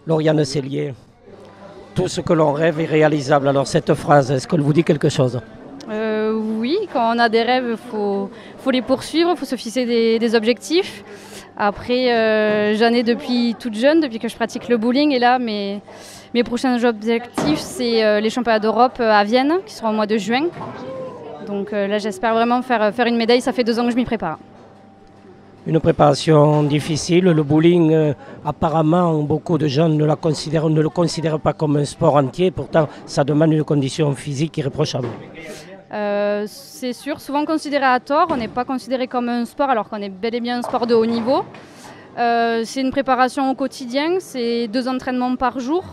Lauriane Cellier, tout ce que l'on rêve est réalisable. Alors cette phrase, est-ce qu'elle vous dit quelque chose? Oui, quand on a des rêves, il faut les poursuivre, il faut se fixer des objectifs. Après, j'en ai depuis toute jeune, depuis que je pratique le bowling. Et là, mes prochains objectifs, c'est les championnats d'Europe à Vienne, qui seront au mois de juin. Donc là, j'espère vraiment faire une médaille. Ça fait 2 ans que je m'y prépare. Une préparation difficile. Le bowling, apparemment, beaucoup de gens ne le considèrent pas comme un sport entier. Pourtant, ça demande une condition physique irréprochable. C'est sûr, souvent considéré à tort. On n'est pas considéré comme un sport alors qu'on est bel et bien un sport de haut niveau. C'est une préparation au quotidien, c'est 2 entraînements par jour.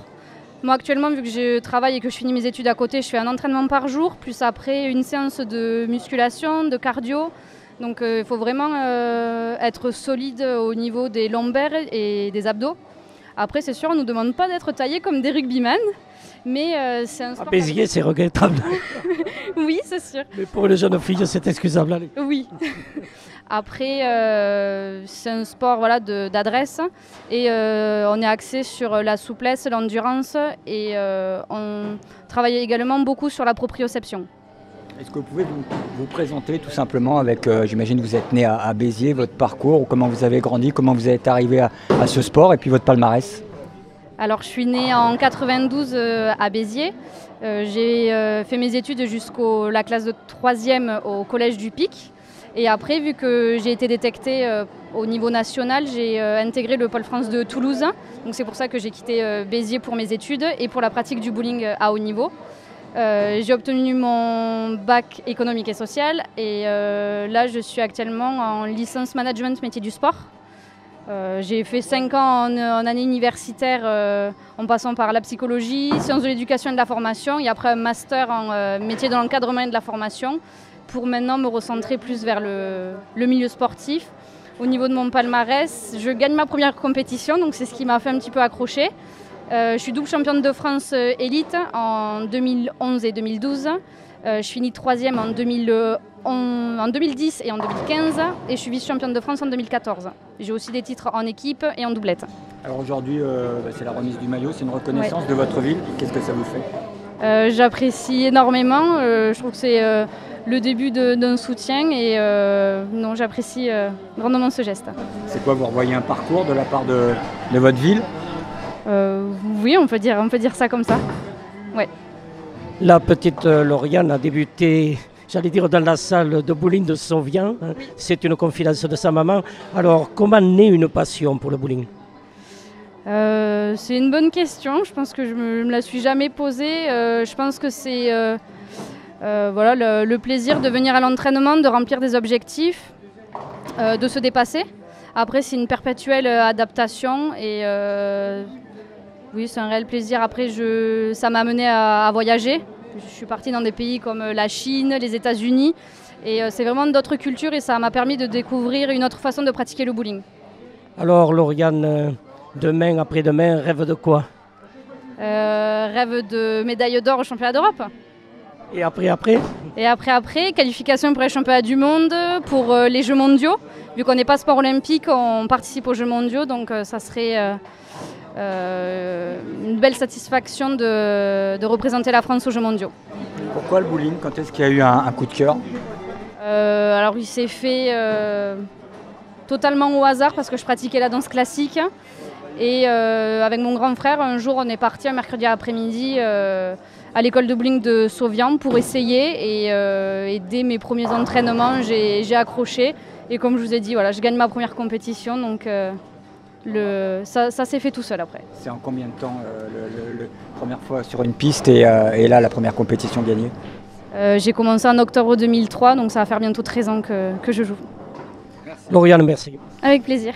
Moi actuellement, vu que je travaille et que je finis mes études à côté, je fais un entraînement par jour, plus après une séance de musculation, de cardio. Donc il faut vraiment être solide au niveau des lombaires et des abdos. Après, c'est sûr, on ne nous demande pas d'être taillés comme des rugbymen, mais c'est un sport... À Béziers, c'est regrettable. Oui, c'est sûr. Mais pour les jeunes filles, c'est excusable. Allez. Oui. Après, c'est un sport voilà, d'adresse et on est axé sur la souplesse, l'endurance et on travaille également beaucoup sur la proprioception. Est-ce que vous pouvez vous présenter tout simplement avec, j'imagine que vous êtes né à Béziers, votre parcours, ou comment vous avez grandi, comment vous êtes arrivé à ce sport et puis votre palmarès? Alors je suis née en 92 à Béziers. J'ai fait mes études jusqu'à la classe de 3e au collège du Pic. Et après, vu que j'ai été détectée au niveau national, j'ai intégré le Pôle France de Toulouse. Donc c'est pour ça que j'ai quitté Béziers pour mes études et pour la pratique du bowling à haut niveau. J'ai obtenu mon bac économique et social et là je suis actuellement en licence management métier du sport. J'ai fait 5 ans en année universitaire en passant par la psychologie, sciences de l'éducation et de la formation et après un master en métier de l'encadrement et de la formation pour maintenant me recentrer plus vers le milieu sportif. Au niveau de mon palmarès, je gagne ma première compétition, donc c'est ce qui m'a fait un petit peu accrocher. Je suis double championne de France élite en 2011 et 2012. Je finis 3e en 2010 et en 2015 et je suis vice-championne de France en 2014. J'ai aussi des titres en équipe et en doublette. Alors aujourd'hui, c'est la remise du maillot, c'est une reconnaissance de votre ville. Qu'est-ce que ça vous fait? J'apprécie énormément. Je trouve que c'est le début d'un soutien et non, j'apprécie grandement ce geste. C'est quoi, vous revoyez un parcours de la part de votre ville? Oui, on peut dire ça comme ça. Ouais. La petite Lauriane a débuté, j'allais dire, dans la salle de bowling de Sauvian. Oui. C'est une confidence de sa maman. Alors, comment naît une passion pour le bowling? C'est une bonne question. Je pense que je me la suis jamais posée. Je pense que c'est voilà, le plaisir de venir à l'entraînement, de remplir des objectifs, de se dépasser. Après, c'est une perpétuelle adaptation et oui, c'est un réel plaisir. Après, ça m'a amené à voyager. Je suis partie dans des pays comme la Chine, les États-Unis. Et c'est vraiment d'autres cultures et ça m'a permis de découvrir une autre façon de pratiquer le bowling. Alors, Lauriane, demain, après-demain, rêve de quoi? Rêve de médaille d'or au championnat d'Europe. Et après? Et après, qualification pour les championnats du monde, pour les Jeux mondiaux. Vu qu'on n'est pas sport olympique, on participe aux Jeux mondiaux. Donc ça serait... une belle satisfaction de représenter la France aux Jeux mondiaux. Pourquoi le bowling? Quand est-ce qu'il y a eu un coup de cœur? Alors il s'est fait totalement au hasard parce que je pratiquais la danse classique et avec mon grand frère un jour on est parti un mercredi après-midi à l'école de bowling de Sauvian pour essayer et dès mes premiers entraînements j'ai accroché et comme je vous ai dit voilà, je gagne ma première compétition donc ça s'est fait tout seul après. C'est en combien de temps la première fois sur une piste et là la première compétition gagnée? J'ai commencé en octobre 2003, donc ça va faire bientôt 13 ans que je joue. Lauriane, merci. Avec plaisir.